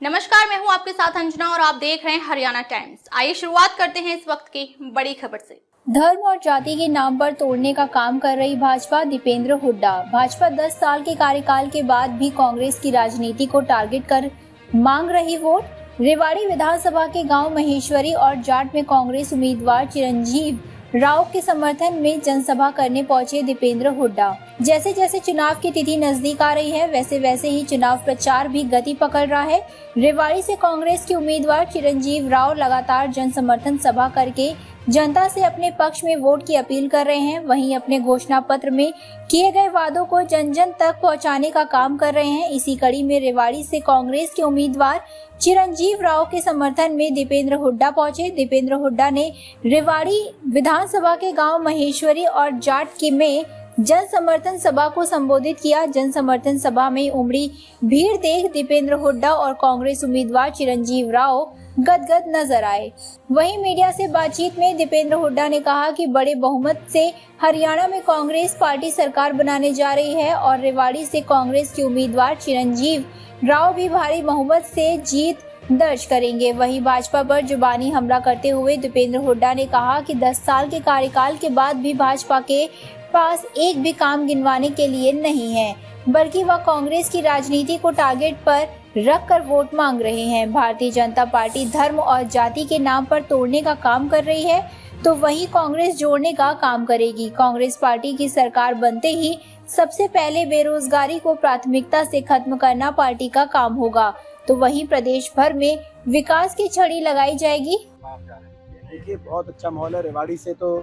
नमस्कार, मैं हूं आपके साथ अंजना और आप देख रहे हैं हरियाणा टाइम्स। आइए शुरुआत करते हैं इस वक्त की बड़ी खबर से। धर्म और जाति के नाम पर तोड़ने का काम कर रही भाजपा, दीपेंद्र हुड्डा। भाजपा 10 साल के कार्यकाल के बाद भी कांग्रेस की राजनीति को टारगेट कर मांग रही वोट। रेवाड़ी विधानसभा के गांव महेश्वरी और जाट में कांग्रेस उम्मीदवार चिरंजीव राव के समर्थन में जनसभा करने पहुंचे दीपेंद्र हुड्डा। जैसे जैसे चुनाव की तिथि नजदीक आ रही है, वैसे वैसे ही चुनाव प्रचार भी गति पकड़ रहा है। रेवाड़ी से कांग्रेस के उम्मीदवार चिरंजीव राव लगातार जन समर्थन सभा करके जनता से अपने पक्ष में वोट की अपील कर रहे हैं। वहीं अपने घोषणा पत्र में किए गए वादों को जन जन तक पहुंचाने का काम कर रहे हैं। इसी कड़ी में रेवाड़ी से कांग्रेस के उम्मीदवार चिरंजीव राव के समर्थन में दीपेंद्र हुड्डा पहुंचे। दीपेंद्र हुड्डा ने रेवाड़ी विधानसभा के गांव महेश्वरी और जाट की में जन समर्थन सभा को संबोधित किया। जन समर्थन सभा में उमड़ी भीड़ देख दीपेंद्र हुड्डा और कांग्रेस उम्मीदवार चिरंजीव राव गदगद नजर आए। वहीं मीडिया से बातचीत में दीपेंद्र हुड्डा ने कहा कि बड़े बहुमत से हरियाणा में कांग्रेस पार्टी सरकार बनाने जा रही है और रेवाड़ी से कांग्रेस के उम्मीदवार चिरंजीव राव भी भारी बहुमत से जीत दर्ज करेंगे। वहीं भाजपा पर जुबानी हमला करते हुए दीपेंद्र हुड्डा ने कहा कि 10 साल के कार्यकाल के बाद भी भाजपा के पास एक भी काम गिनवाने के लिए नहीं है, बल्कि वह कांग्रेस की राजनीति को टारगेट पर रख कर वोट मांग रहे हैं। भारतीय जनता पार्टी धर्म और जाति के नाम पर तोड़ने का काम कर रही है, तो वहीं कांग्रेस जोड़ने का काम करेगी। कांग्रेस पार्टी की सरकार बनते ही सबसे पहले बेरोजगारी को प्राथमिकता से खत्म करना पार्टी का काम होगा, तो वहीं प्रदेश भर में विकास की छड़ी लगाई जाएगी। देखिए, बहुत अच्छा माहौल है। रेवाड़ी से तो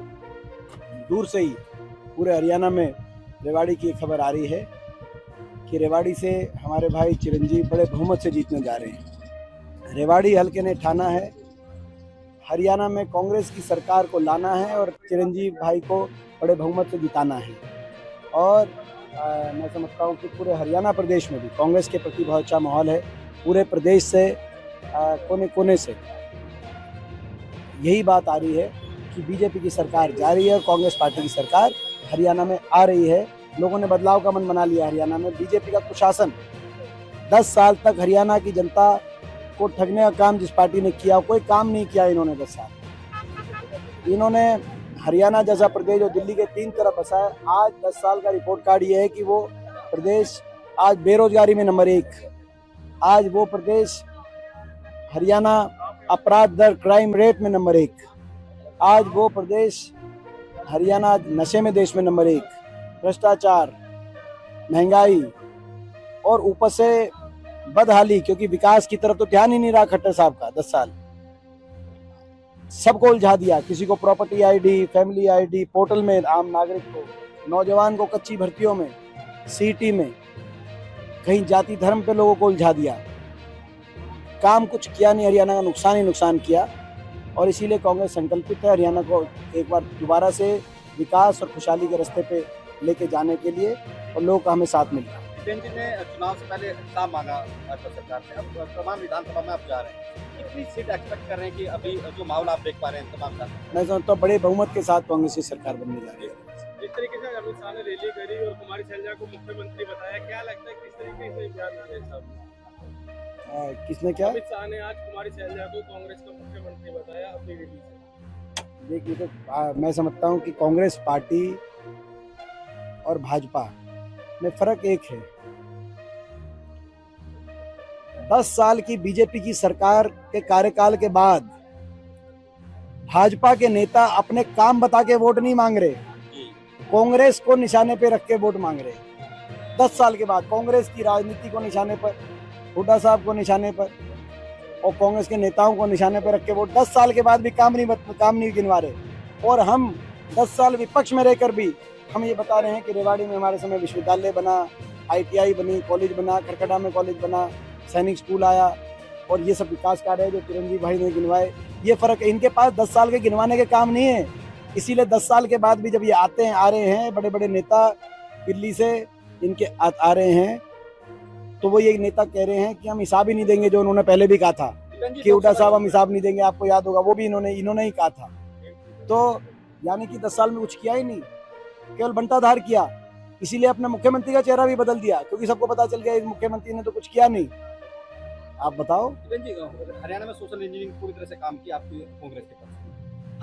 दूर से ही पूरे हरियाणा में रेवाड़ी की खबर आ रही है कि रेवाड़ी से हमारे भाई चिरंजीव बड़े बहुमत से जीतने जा रहे हैं। रेवाड़ी हल्के ने ठाना है हरियाणा में कांग्रेस की सरकार को लाना है और चिरंजीव भाई को बड़े बहुमत से जिताना है। और मैं समझता हूँ कि पूरे हरियाणा प्रदेश में भी कांग्रेस के प्रति बहुत अच्छा माहौल है। पूरे प्रदेश से कोने कोने से यही बात आ रही है कि बीजेपी की सरकार जा रही है और कांग्रेस पार्टी की सरकार हरियाणा में आ रही है। लोगों ने बदलाव का मन बना लिया। हरियाणा में बीजेपी का कुशासन 10 साल तक हरियाणा की जनता को ठगने का काम जिस पार्टी ने किया, कोई काम नहीं किया इन्होंने 10 साल। इन्होंने हरियाणा जैसा प्रदेश जो दिल्ली के 3 तरफ बसा है, आज 10 साल का रिपोर्ट कार्ड ये है कि वो प्रदेश आज बेरोजगारी में नंबर 1, आज वो प्रदेश हरियाणा अपराध दर क्राइम रेट में नंबर 1, आज वो प्रदेश हरियाणा नशे में देश में नंबर 1, भ्रष्टाचार, महंगाई और ऊपर से बदहाली, क्योंकि विकास की तरफ तो ध्यान ही नहीं रहा खट्टर साहब का 10 साल। सबको उलझा दिया, किसी को property ID, family ID portal में, आम नागरिक को, नौजवान को कच्ची भर्तियों में, सीटी में, कहीं जाति धर्म पे लोगों को उलझा दिया। काम कुछ किया नहीं, हरियाणा का नुकसान ही नुकसान किया। और इसीलिए कांग्रेस संकल्पित है हरियाणा को एक बार दोबारा से विकास और खुशहाली के रास्ते पे लेके जाने के लिए, और लोगों का हमें साथ मिला। चिरंजीव ने चुनाव से पहले हिसाब मांगा भाजपा सरकार से, अब तमाम विधानसभा में आप जा रहे हैं, कितनी सीट एक्सपेक्ट कर रहे हैं कि अभी जो माहौल आप देख पा रहे हैं तमाम का? मैं समझता हूँ बड़े बहुमत के साथ कांग्रेस की सरकार बनने जा रही है। जिस तरीके से अमित शाह ने रैली करी और कुमारी शैलजा को मुख्यमंत्री बताया, क्या लगता है किस तरीके से इम्तियाज आ रहे हैं? किसने क्या? अमित शाह ने आज कुमारी शैलजा को कांग्रेस का मुख्यमंत्री बताया अपनी रैली से। देखिए, तो मैं समझता हूँ कि कांग्रेस पार्टी और भाजपा में फर्क एक है। 10 साल की बीजेपी की सरकार के कार्यकाल के बाद भाजपा के नेता अपने काम बता के वोट नहीं मांग रहे, कांग्रेस को निशाने पे रख के वोट मांग रहे। 10 साल के बाद कांग्रेस की राजनीति को निशाने पर, हुड्डा साहब को निशाने पर और कांग्रेस के नेताओं को निशाने पर रख के वोट 10 साल के बाद भी काम नहीं गिनवा रहे। और हम 10 साल विपक्ष में रहकर भी हम ये बता रहे हैं कि रेवाड़ी में हमारे समय विश्वविद्यालय बना, ITI बनी, कॉलेज बना, खरकटा में कॉलेज बना, सैनिक स्कूल आया, और ये सब विकास कार्य है जो चिरंजीव भाई ने गिनवाए। ये फर्क है, इनके पास 10 साल के गिनवाने के काम नहीं है। इसीलिए 10 साल के बाद भी जब ये आते हैं, आ रहे हैं, बड़े बड़े नेता दिल्ली से इनके आ रहे हैं, तो वो ये नेता कह रहे हैं कि हम हिसाब ही नहीं देंगे, जो उन्होंने पहले भी कहा था कि हुड्डा साहब हम हिसाब नहीं देंगे, आपको याद होगा, वो भी इन्होंने ही कहा था। तो यानी कि 10 साल में कुछ किया ही नहीं, केवल बंटाधार किया। इसीलिए अपने मुख्यमंत्री का चेहरा भी बदल दिया, क्योंकि सबको पता चल गया इस मुख्यमंत्री ने तो कुछ किया नहीं। आप बताओ। दिपेंद्र जी, हरियाणा में सोशल इंजीनियरिंग पूरी तरह से काम किया आपकी कांग्रेस के पास।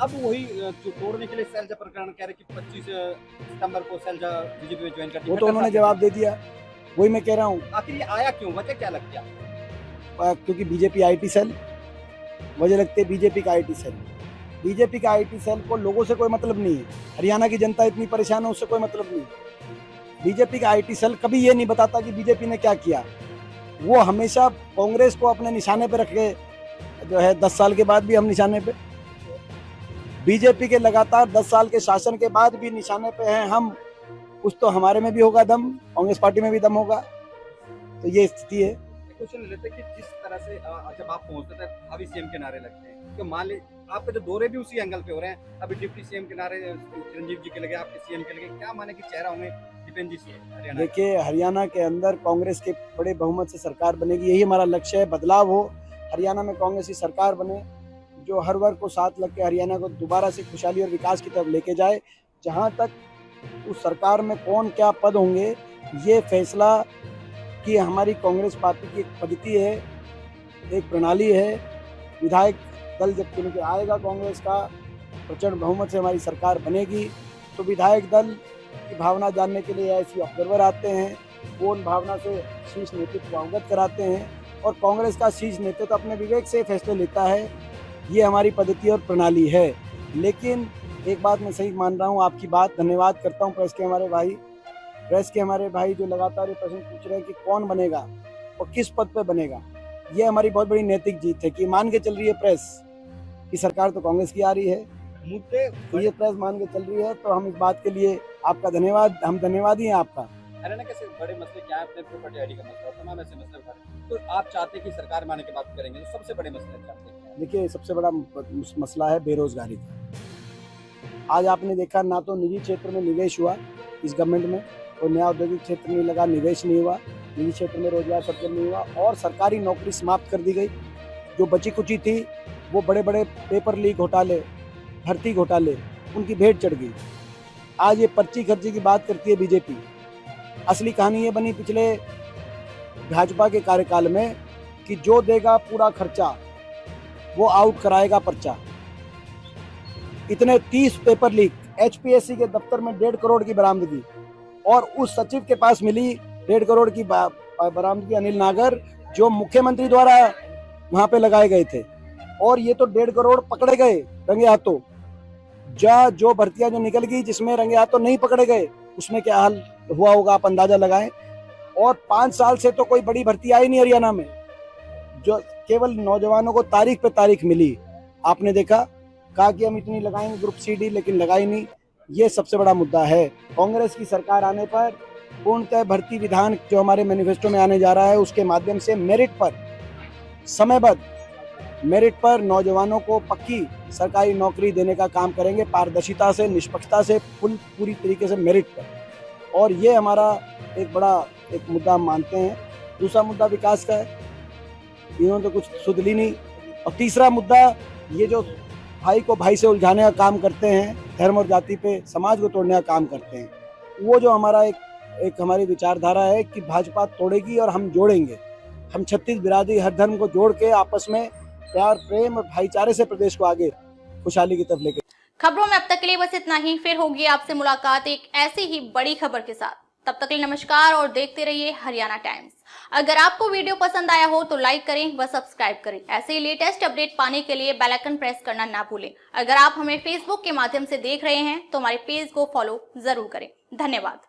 अब वही जो तोड़ने के लिए शैलजा प्रकरण कह रहे कि 25 सितंबर को शैलजा बीजेपी में ज्वाइन कर दी। वो तो उन्होंने जवाब दे दिया, वही मैं कह रहा हूँ। आखिर ये आया क्यों, वजह क्या लगती है? क्योंकि बीजेपी आईटी सेल, वजह लगती है बीजेपी का आईटी सेल। बीजेपी का आईटी सेल को लोगों से कोई मतलब नहीं है। हरियाणा की जनता इतनी परेशान है, उससे कोई मतलब नहीं। बीजेपी का आईटी सेल कभी ये नहीं बताता कि बीजेपी ने क्या किया। वो हमेशा कांग्रेस को अपने निशाने पे रखे जो है, 10 साल के बाद भी हम निशाने पे, बीजेपी के लगातार 10 साल के शासन के बाद भी निशाने पे हैं हम। कुछ तो हमारे में भी होगा दम, कांग्रेस पार्टी में भी दम होगा। तो ये स्थिति है। क्वेश्चन लेते कि जिस तरह से जब आप पहुंचते थे अभी सीएम के नारे लगते हैं, तो मान ली आपके जो दौरे भी उसी एंगल पे हो रहे हैं। अभी डिप्टी सीएम के नारे चिरंजीव जी के लगे, आपके सीएम के लगे, क्या माने कि चेहरा होंगे दीपेंद्र जी से हरियाणा? देखिए, हरियाणा के अंदर कांग्रेस के बड़े बहुमत से सरकार बनेगी, यही हमारा लक्ष्य है। बदलाव हो, हरियाणा में कांग्रेस की सरकार बने जो हर वर्ग को साथ लग के हरियाणा को दोबारा से खुशहाली और विकास की तरफ लेके जाए। जहां तक उस सरकार में कौन क्या पद होंगे, ये फैसला कि हमारी कांग्रेस पार्टी की एक पद्धति है, एक प्रणाली है। विधायक दल जब चुन के आएगा, कांग्रेस का प्रचंड बहुमत से हमारी सरकार बनेगी, तो विधायक दल की भावना जानने के लिए ऐसी ऑब्जर्वर आते हैं। वो उन भावना से शीर्ष नेतृत्व को अवगत कराते हैं और कांग्रेस का शीर्ष नेतृत्व अपने विवेक से फैसले लेता है। ये हमारी पद्धति और प्रणाली है। लेकिन एक बात मैं सही मान रहा हूँ आपकी बात, धन्यवाद करता हूँ प्रेस के हमारे भाई जो लगातार ये प्रश्न पूछ रहे हैं कि कौन बनेगा और किस पद पे बनेगा। ये हमारी बहुत बड़ी नैतिक जीत है कि मान के चल रही है प्रेस कि सरकार तो कांग्रेस की आ रही है, मुद्दे तो ये प्रेस मान के चल रही है। तो हम इस बात के लिए आपका धन्यवाद, हम धन्यवादी हैं आपका। हरियाणा के बड़े मसले क्या है? अपने प्रॉपर्टी आईडी का मसला, तमाम ऐसे मसले उठा रहे हैं। तो आप चाहते हैं कि सरकार में आने के बाद करेंगे, तो सबसे बड़े मसले चाहते हैं? देखिए, सबसे बड़ा मसला है बेरोजगारी का। आज आपने देखा, ना तो निजी क्षेत्र में निवेश हुआ इस गवर्नमेंट में, और नया औद्योगिक क्षेत्र नहीं लगा, निवेश नहीं हुआ, निजी क्षेत्र में रोजगार सृजन नहीं हुआ, और सरकारी नौकरी समाप्त कर दी गई। जो बची कुची थी वो बड़े बड़े पेपर लीक घोटाले, भर्ती घोटाले, उनकी भेंट चढ़ गई। आज ये पर्ची खर्ची की बात करती है बीजेपी। असली कहानी ये बनी पिछले भाजपा के कार्यकाल में कि जो देगा पूरा खर्चा वो आउट कराएगा पर्चा। इतने 30 पेपर लीक, एचपीएससी के दफ्तर में 1.5 करोड़ की बरामदगी, और उस सचिव के पास मिली 1.5 करोड़ की बरामदगी, अनिल नागर, जो मुख्यमंत्री द्वारा वहां पे लगाए गए थे। और ये तो 1.5 करोड़ पकड़े गए रंगे हाथों। जो भर्तियां जो निकल गई जिसमें रंगे हाथों नहीं पकड़े गए, उसमें क्या हाल हुआ होगा आप अंदाजा लगाएं। और 5 साल से तो कोई बड़ी भर्ती आई नहीं हरियाणा में, जो केवल नौजवानों को तारीख पे तारीख मिली। आपने देखा, कहा कि हम इतनी लगाएंगे ग्रुप सी डी, लेकिन लगाई नहीं। ये सबसे बड़ा मुद्दा है। कांग्रेस की सरकार आने पर पूर्णतः भर्ती विधान जो हमारे मैनिफेस्टो में आने जा रहा है, उसके माध्यम से मेरिट पर, समयबद्ध मेरिट पर नौजवानों को पक्की सरकारी नौकरी देने का काम करेंगे, पारदर्शिता से, निष्पक्षता से, पूरी तरीके से मेरिट पर। और ये हमारा एक बड़ा एक मुद्दा हम मानते हैं। दूसरा मुद्दा विकास का है, इन्होंने तो कुछ सुध ली नहीं। और तीसरा मुद्दा, ये जो भाई को भाई से उलझाने का काम करते हैं, धर्म और जाति पे समाज को तोड़ने का काम करते हैं, वो जो हमारा एक हमारी विचारधारा है कि भाजपा तोड़ेगी और हम जोड़ेंगे। हम 36 बिरादरी, हर धर्म को जोड़ के आपस में प्यार, प्रेम और भाईचारे से प्रदेश को आगे खुशहाली की तरफ लेके। खबरों में अब तक के लिए बस इतना ही। फिर होगी आपसे मुलाकात एक ऐसी ही बड़ी खबर के साथ। तब तक के लिए नमस्कार और देखते रहिए हरियाणा टाइम्स। अगर आपको वीडियो पसंद आया हो तो लाइक करें व सब्सक्राइब करें। ऐसे ही लेटेस्ट अपडेट पाने के लिए बेल आइकन प्रेस करना ना भूलें। अगर आप हमें फेसबुक के माध्यम से देख रहे हैं तो हमारे पेज को फॉलो जरूर करें। धन्यवाद।